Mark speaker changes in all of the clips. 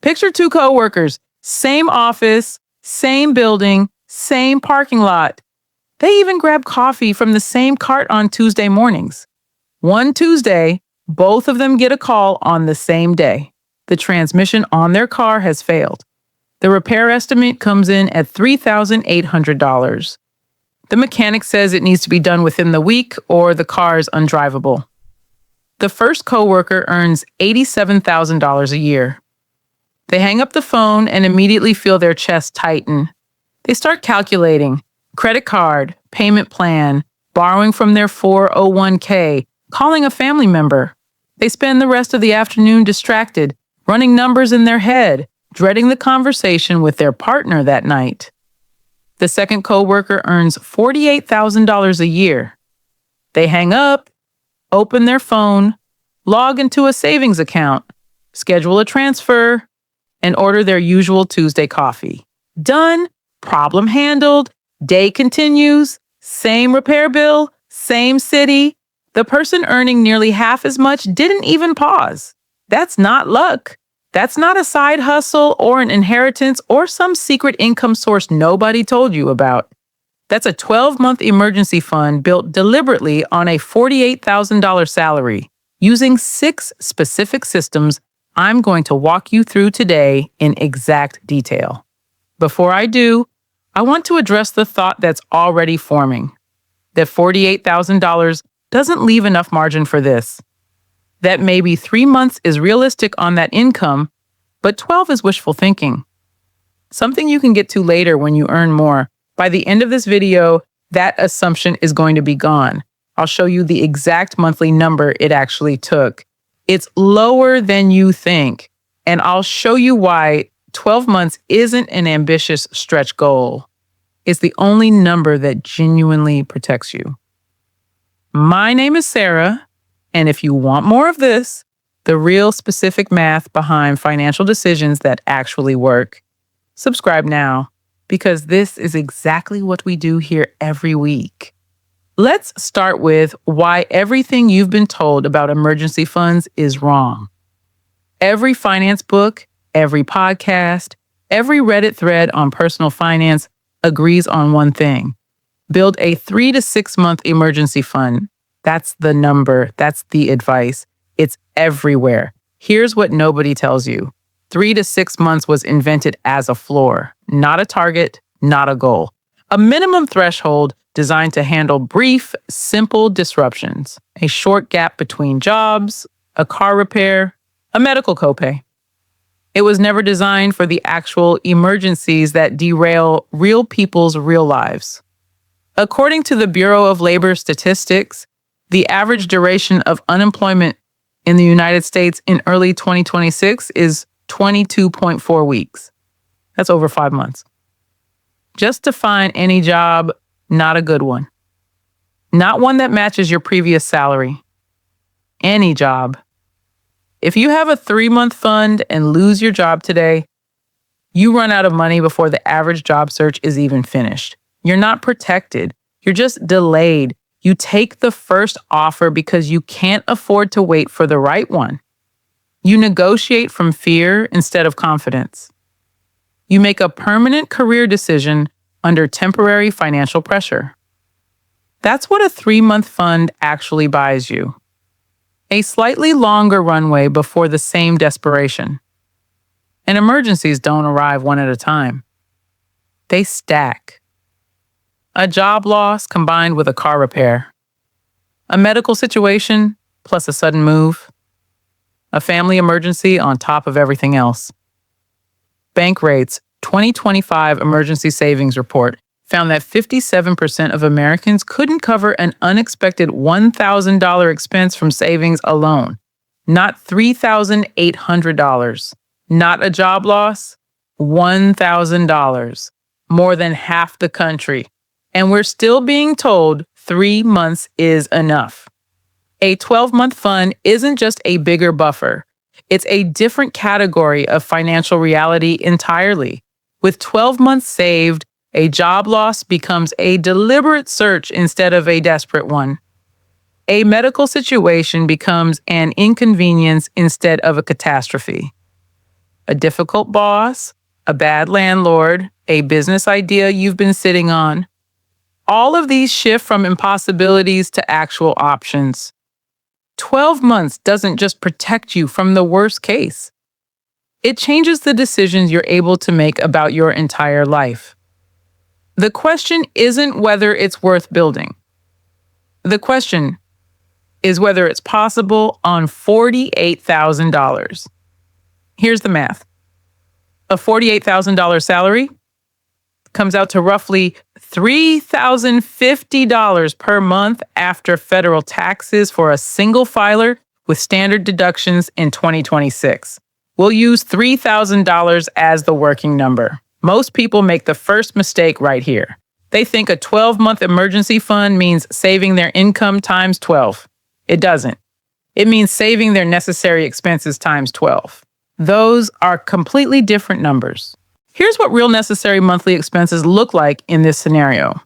Speaker 1: Picture two coworkers, same office, same building, same parking lot. They even grab coffee from the same cart on Tuesday mornings. One Tuesday, both of them get a call on the same day. The transmission on their car has failed. The repair estimate comes in at $3,800. The mechanic says it needs to be done within the week or the car is undrivable. The first coworker earns $87,000 a year. They hang up the phone and immediately feel their chest tighten. They start calculating credit card, payment plan, borrowing from their 401k, calling a family member. They spend the rest of the afternoon distracted, running numbers in their head, dreading the conversation with their partner that night. The second coworker earns $48,000 a year. They hang up, open their phone, log into a savings account, schedule a transfer, and order their usual Tuesday coffee. Done, problem handled, day continues, same repair bill, same city. The person earning nearly half as much didn't even pause. That's not luck. That's not a side hustle or an inheritance or some secret income source nobody told you about. That's a 12-month emergency fund built deliberately on a $48,000 salary using 6 specific systems I'm going to walk you through today in exact detail. Before I do, I want to address the thought that's already forming, that $48,000 doesn't leave enough margin for this. That maybe 3 months is realistic on that income, but 12 is wishful thinking. Something you can get to later when you earn more. By the end of this video, that assumption is going to be gone. I'll show you the exact monthly number it actually took. It's lower than you think, and I'll show you why 12 months isn't an ambitious stretch goal. It's the only number that genuinely protects you. My name is Sarah, and if you want more of this, the real specific math behind financial decisions that actually work, subscribe now, because this is exactly what we do here every week. Let's start with why everything you've been told about emergency funds is wrong. Every finance book, every podcast, every Reddit thread on personal finance agrees on one thing. Build a 3 to 6 month emergency fund. That's the number. That's the advice. It's everywhere. Here's what nobody tells you. 3 to 6 months was invented as a floor, not a target, not a goal. A minimum threshold designed to handle brief, simple disruptions. A short gap between jobs, a car repair, a medical copay. It was never designed for the actual emergencies that derail real people's real lives. According to the Bureau of Labor Statistics, the average duration of unemployment in the United States in early 2026 is 22.4 weeks. That's over 5 months. Just to find any job, not a good one. Not one that matches your previous salary. Any job. If you have a 3-month fund and lose your job today, you run out of money before the average job search is even finished. You're not protected. You're just delayed. You take the first offer because you can't afford to wait for the right one. You negotiate from fear instead of confidence. You make a permanent career decision under temporary financial pressure. That's what a 3-month fund actually buys you. A slightly longer runway before the same desperation. And emergencies don't arrive one at a time. They stack. A job loss combined with a car repair. A medical situation plus a sudden move. A family emergency on top of everything else. Bankrate's 2025 Emergency Savings Report found that 57% of Americans couldn't cover an unexpected $1,000 expense from savings alone. Not $3,800. Not a job loss, $1,000. More than half the country. And we're still being told 3 months is enough. A 12-month fund isn't just a bigger buffer. It's a different category of financial reality entirely. With 12 months saved, a job loss becomes a deliberate search instead of a desperate one. A medical situation becomes an inconvenience instead of a catastrophe. a difficult boss, a bad landlord, a business idea you've been sitting on. All of these shift from impossibilities to actual options. 12 months doesn't just protect you from the worst case. It changes the decisions you're able to make about your entire life. The question isn't whether it's worth building. The question is whether it's possible on $48,000. Here's the math. A $48,000 salary comes out to roughly $3,050 per month after federal taxes for a single filer with standard deductions in 2026. We'll use $3,000 as the working number. Most people make the first mistake right here. They think a 12-month emergency fund means saving their income times 12. It doesn't. It means saving their necessary expenses times 12. Those are completely different numbers. Here's what real necessary monthly expenses look like in this scenario.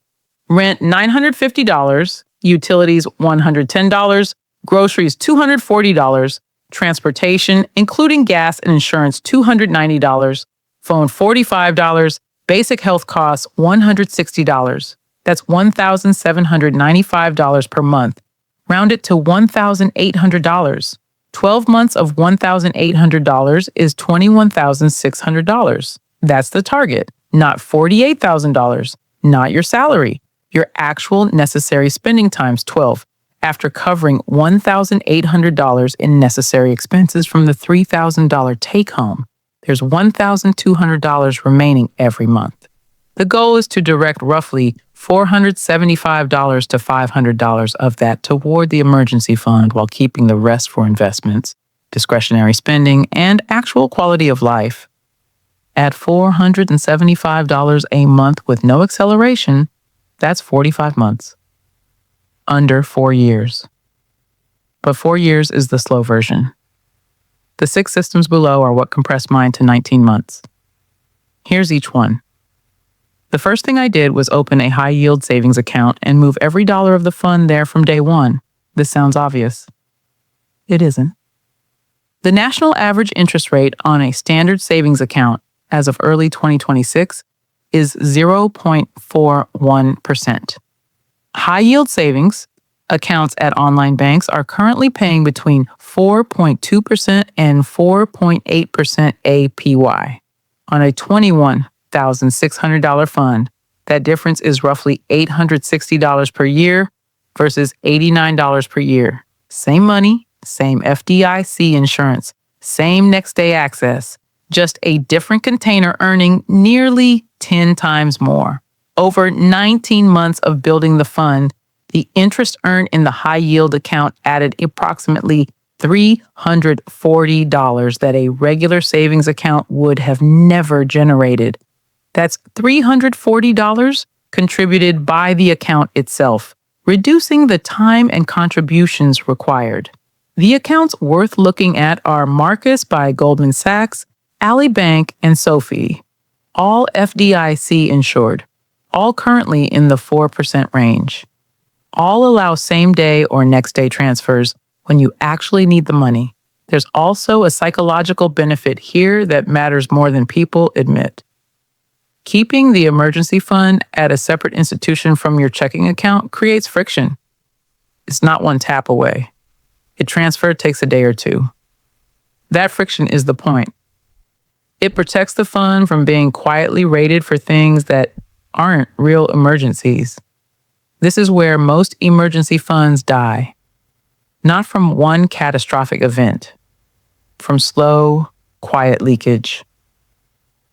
Speaker 1: Rent $950, utilities $110, groceries $240, transportation, including gas and insurance $290, phone $45, basic health costs $160. That's $1,795 per month. Round it to $1,800. 12 months of $1,800 is $21,600. That's the target, not $48,000, not your salary, your actual necessary spending times 12, after covering $1,800 in necessary expenses from the $3,000 take-home. There's $1,200 remaining every month. The goal is to direct roughly $475 to $500 of that toward the emergency fund while keeping the rest for investments, discretionary spending, and actual quality of life. At $475 a month with no acceleration, that's 45 months. Under 4 years. But 4 years is the slow version. The 6 systems below are what compressed mine to 19 months. Here's each one. The first thing I did was open a high-yield savings account and move every dollar of the fund there from day one. This sounds obvious. It isn't. The national average interest rate on a standard savings account as of early 2026 is 0.41%. High-yield savings accounts at online banks are currently paying between 4.2% and 4.8% APY. On a $21,600 fund, that difference is roughly $860 per year versus $89 per year. Same money, same FDIC insurance, same next-day access, just a different container earning nearly 10 times more. Over 19 months of building the fund, the interest earned in the high-yield account added approximately $340 that a regular savings account would have never generated. That's $340 contributed by the account itself, reducing the time and contributions required. The accounts worth looking at are Marcus by Goldman Sachs, Ally Bank, and Sophie, all FDIC insured, all currently in the 4% range. All allow same-day or next-day transfers when you actually need the money. There's also a psychological benefit here that matters more than people admit. Keeping the emergency fund at a separate institution from your checking account creates friction. It's not one tap away. A transfer takes a day or two. That friction is the point. It protects the fund from being quietly rated for things that aren't real emergencies. This is where most emergency funds die. Not from one catastrophic event, from slow, quiet leakage.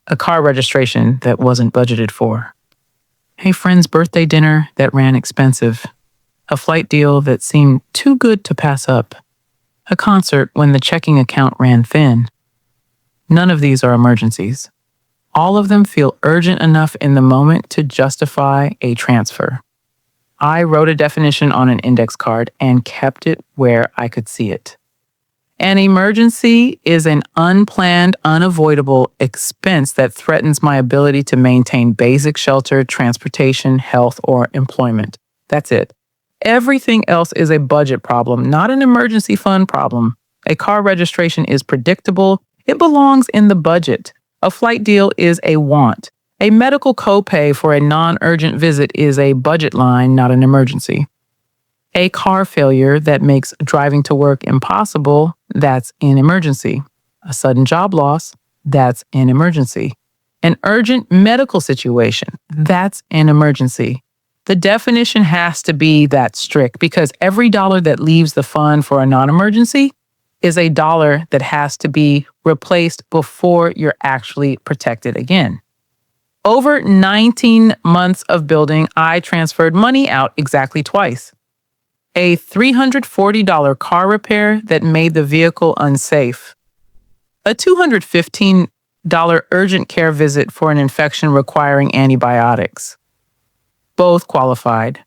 Speaker 1: A car registration that wasn't budgeted for. A friend's birthday dinner that ran expensive. A flight deal that seemed too good to pass up. A concert when the checking account ran thin. None of these are emergencies. All of them feel urgent enough in the moment to justify a transfer. I wrote a definition on an index card and kept it where I could see it. An emergency is an unplanned, unavoidable expense that threatens my ability to maintain basic shelter, transportation, health, or employment. That's it. Everything else is a budget problem, not an emergency fund problem. A car registration is predictable. It belongs in the budget. A flight deal is a want. A medical copay for a non-urgent visit is a budget line, not an emergency. A car failure that makes driving to work impossible, that's an emergency. A sudden job loss, that's an emergency. An urgent medical situation, that's an emergency. The definition has to be that strict because every dollar that leaves the fund for a non-emergency is a dollar that has to be replaced before you're actually protected again. Over 19 months of building, I transferred money out exactly twice. A $340 car repair that made the vehicle unsafe. A $215 urgent care visit for an infection requiring antibiotics. Both qualified.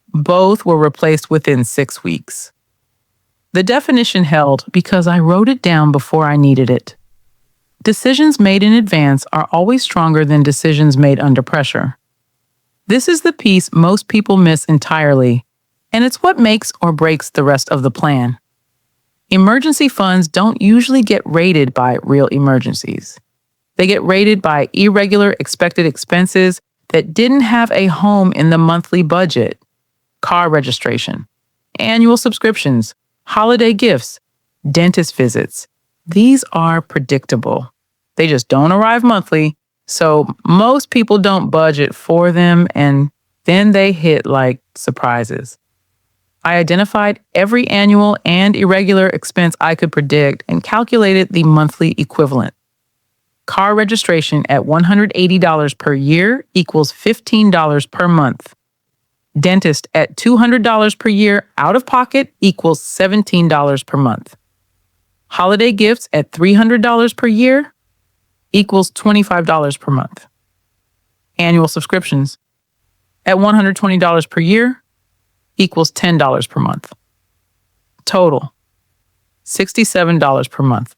Speaker 1: Both were replaced within 6 weeks. The definition held because I wrote it down before I needed it. Decisions made in advance are always stronger than decisions made under pressure. This is the piece most people miss entirely, and it's what makes or breaks the rest of the plan. Emergency funds don't usually get rated by real emergencies. They get rated by irregular expected expenses that didn't have a home in the monthly budget. Car registration, annual subscriptions, holiday gifts, dentist visits. These are predictable. They just don't arrive monthly, so most people don't budget for them, and then they hit like surprises. I identified every annual and irregular expense I could predict and calculated the monthly equivalent. Car registration at $180 per year equals $15 per month. Dentist at $200 per year out of pocket equals $17 per month. Holiday gifts at $300 per year equals $25 per month. Annual subscriptions at $120 per year equals $10 per month. Total, $67 per month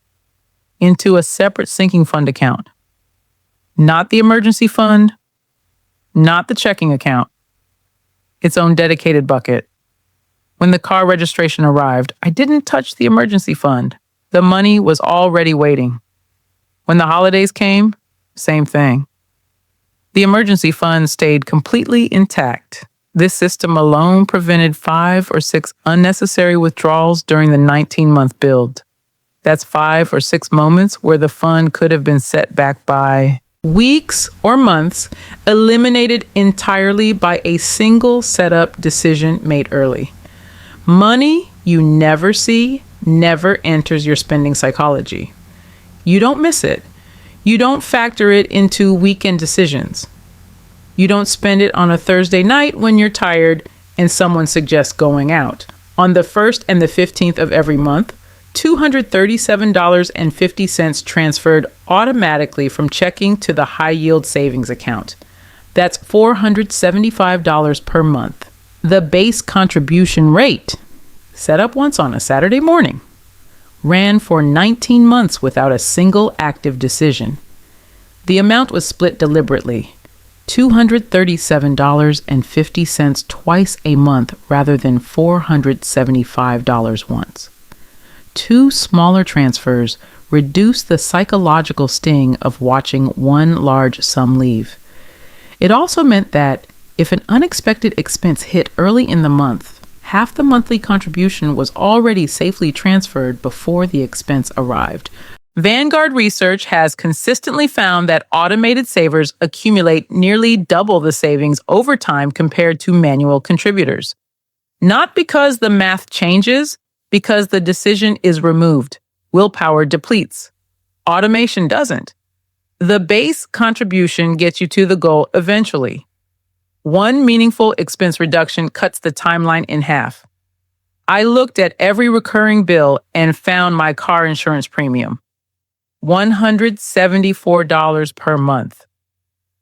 Speaker 1: into a separate sinking fund account. Not the emergency fund, not the checking account, its own dedicated bucket. When the car registration arrived, I didn't touch the emergency fund. The money was already waiting. When the holidays came, same thing. The emergency fund stayed completely intact. This system alone prevented 5 or 6 unnecessary withdrawals during the 19-month build. That's 5 or 6 moments where the fund could have been set back by weeks or months, eliminated entirely by a single setup decision made early. Money you never see never enters your spending psychology. You don't miss it. You don't factor it into weekend decisions. You don't spend it on a Thursday night when you're tired and someone suggests going out. On the 1st and the 15th of every month, $237.50 transferred automatically from checking to the high yield savings account. That's $475 per month. The base contribution rate, set up once on a Saturday morning, ran for 19 months without a single active decision. The amount was split deliberately, $237.50 twice a month rather than $475 once. 2 smaller transfers reduced the psychological sting of watching one large sum leave. It also meant that if an unexpected expense hit early in the month, half the monthly contribution was already safely transferred before the expense arrived. Vanguard research has consistently found that automated savers accumulate nearly double the savings over time compared to manual contributors. Not because the math changes, because the decision is removed. Willpower depletes. Automation doesn't. The base contribution gets you to the goal eventually. One meaningful expense reduction cuts the timeline in half. I looked at every recurring bill and found my car insurance premium. $174 per month.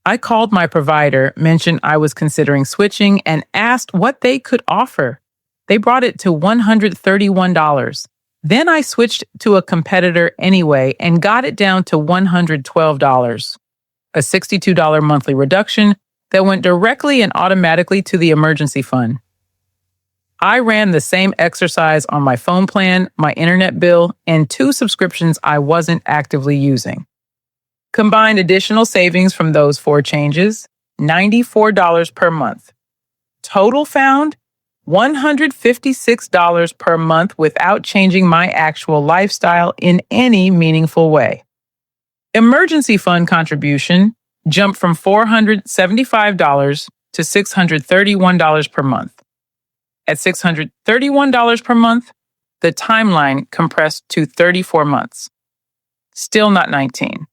Speaker 1: I called my provider, mentioned I was considering switching, and asked what they could offer. They brought it to $131. Then I switched to a competitor anyway and got it down to $112, a $62 monthly reduction that went directly and automatically to the emergency fund. I ran the same exercise on my phone plan, my internet bill, and 2 subscriptions I wasn't actively using. Combined additional savings from those 4 changes, $94 per month. Total found $156 per month without changing my actual lifestyle in any meaningful way. Emergency fund contribution jumped from $475 to $631 per month. At $631 per month, the timeline compressed to 34 months. Still not 19.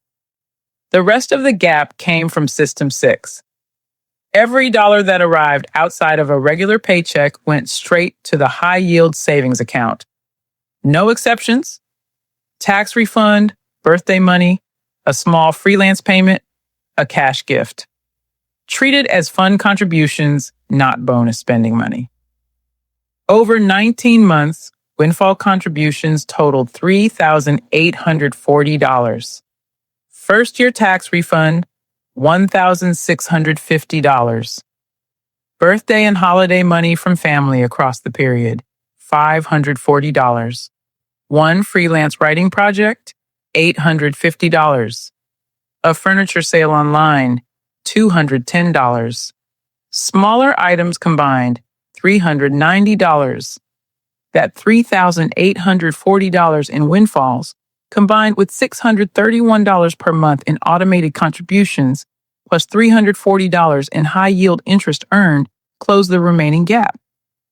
Speaker 1: The rest of the gap came from System 6. Every dollar that arrived outside of a regular paycheck went straight to the high-yield savings account. No exceptions. Tax refund, birthday money, a small freelance payment, a cash gift. Treated as fund contributions, not bonus spending money. Over 19 months, Windfall contributions totaled $3,840. First-year tax refund, $1,650. Birthday and holiday money from family across the period, $540. One freelance writing project, $850. A furniture sale online, $210. Smaller items combined, $390. That $3,840 in windfalls, combined with $631 per month in automated contributions, plus $340 in high-yield interest earned, closed the remaining gap.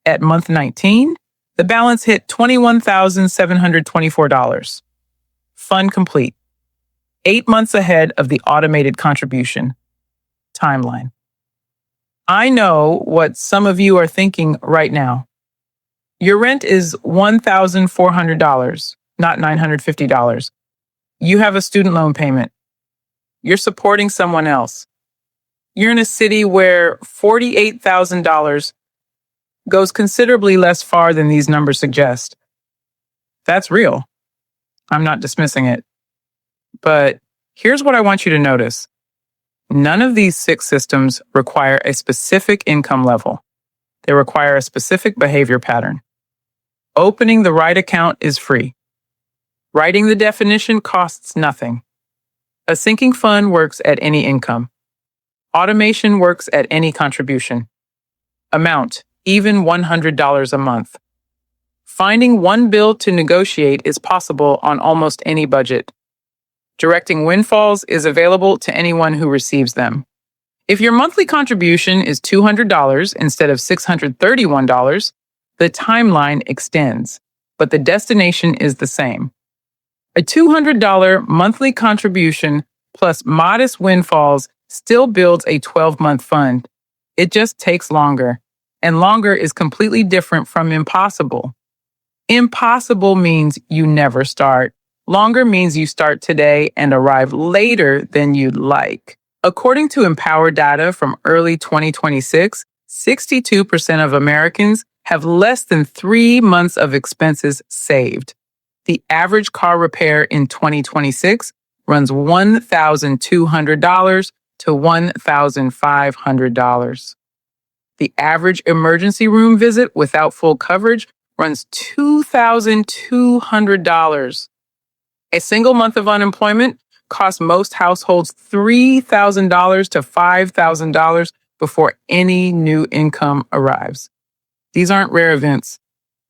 Speaker 1: At month 19, the balance hit $21,724. Fund complete. 8 months ahead of the automated contribution timeline. I know what some of you are thinking right now. Your rent is $1,400, not $950. You have a student loan payment. You're supporting someone else. You're in a city where $48,000 goes considerably less far than these numbers suggest. That's real. I'm not dismissing it. But here's what I want you to notice. None of these 6 systems require a specific income level. They require a specific behavior pattern. Opening the right account is free. Writing the definition costs nothing. A sinking fund works at any income. Automation works at any contribution. Amount, even $100 a month. Finding one bill to negotiate is possible on almost any budget. Directing windfalls is available to anyone who receives them. If your monthly contribution is $200 instead of $631, the timeline extends, but the destination is the same. A $200 monthly contribution plus modest windfalls still builds a 12-month fund. It just takes longer, and longer is completely different from impossible. Impossible means you never start. Longer means you start today and arrive later than you'd like. According to Empower data from early 2026, 62% of Americans have less than 3 months of expenses saved. The average car repair in 2026 runs $1,200 to $1,500. The average emergency room visit without full coverage runs $2,200. A single month of unemployment costs most households $3,000 to $5,000 before any new income arrives. These aren't rare events.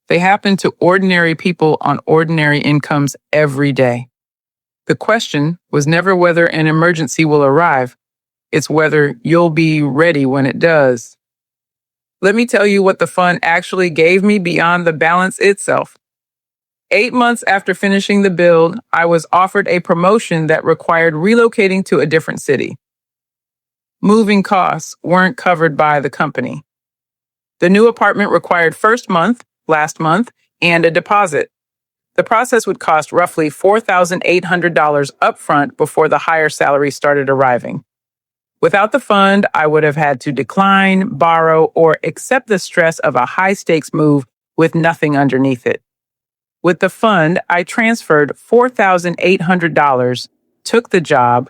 Speaker 1: They happen to ordinary people on ordinary incomes every day. The question was never whether an emergency will arrive. It's whether you'll be ready when it does. Let me tell you what the fund actually gave me beyond the balance itself. 8 months after finishing the build, I was offered a promotion that required relocating to a different city. Moving costs weren't covered by the company. The new apartment required first month, last month, and a deposit. The process would cost roughly $4,800 upfront before the higher salary started arriving. Without the fund, I would have had to decline, borrow, or accept the stress of a high-stakes move with nothing underneath it. With the fund, I transferred $4,800, took the job,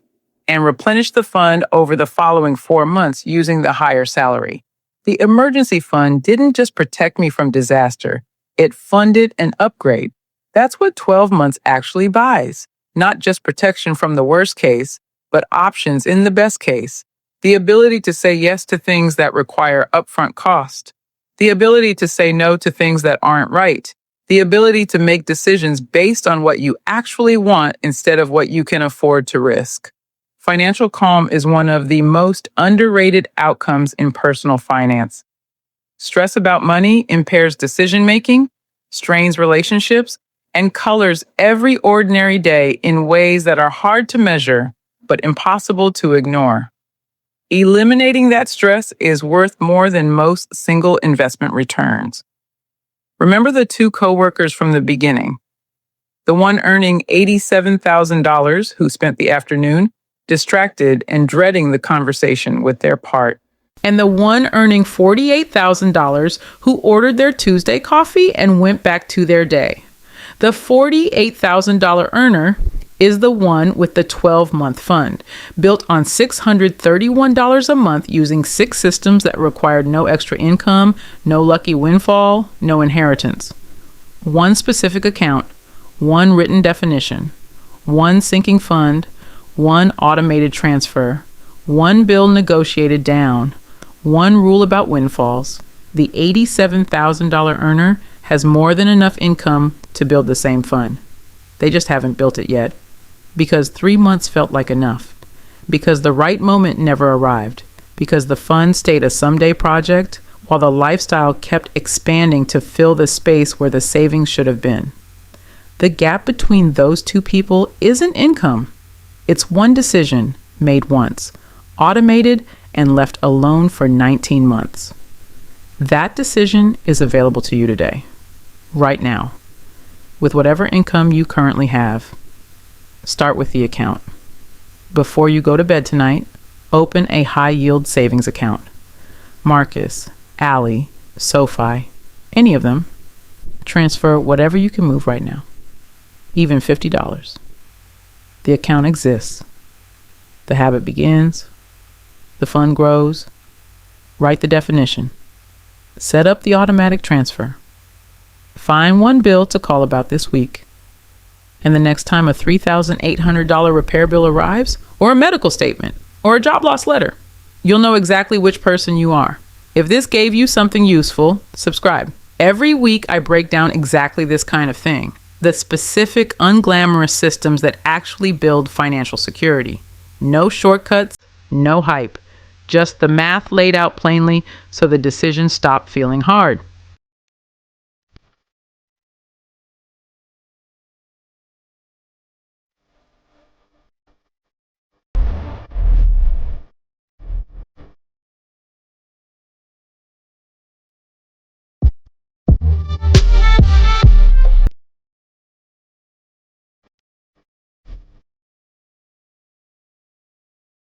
Speaker 1: and replenished the fund over the following 4 months using the higher salary. The emergency fund didn't just protect me from disaster, it funded an upgrade. That's what 12 months actually buys. Not just protection from the worst case, but options in the best case. The ability to say yes to things that require upfront cost. The ability to say no to things that aren't right. The ability to make decisions based on what you actually want instead of what you can afford to risk. Financial calm is one of the most underrated outcomes in personal finance. Stress about money impairs decision-making, strains relationships, and colors every ordinary day in ways that are hard to measure but impossible to ignore. Eliminating that stress is worth more than most single investment returns. Remember the two coworkers from the beginning. The one earning $87,000 who spent the afternoon distracted and dreading the conversation with their part. And the one earning $48,000 who ordered their Tuesday coffee and went back to their day. The $48,000 earner is the one with the 12-month fund, built on $631 a month using 6 systems that required no extra income, no lucky windfall, no inheritance. One specific account, one written definition, one sinking fund, one automated transfer, one bill negotiated down, one rule about windfalls. The $87,000 earner has more than enough income to build the same fund. They just haven't built it yet. Because 3 months felt like enough. Because the right moment never arrived. Because the fund stayed a someday project while the lifestyle kept expanding to fill the space where the savings should have been. The gap between those two people isn't income. It's one decision made once, automated and left alone for 19 months. That decision is available to you today, right now, with whatever income you currently have. Start with the account. Before you go to bed tonight, open a high-yield savings account. Marcus, Allie, SoFi, any of them. Transfer whatever you can move right now, even $50. The account exists. The habit begins. The fund grows. Write the definition. Set up the automatic transfer. Find one bill to call about this week. And the next time a $3,800 repair bill arrives, or a medical statement, or a job loss letter, you'll know exactly which person you are. If this gave you something useful, subscribe. Every week I break down exactly this kind of thing, the specific unglamorous systems that actually build financial security. No shortcuts, no hype, just the math laid out plainly so the decisions stop feeling hard.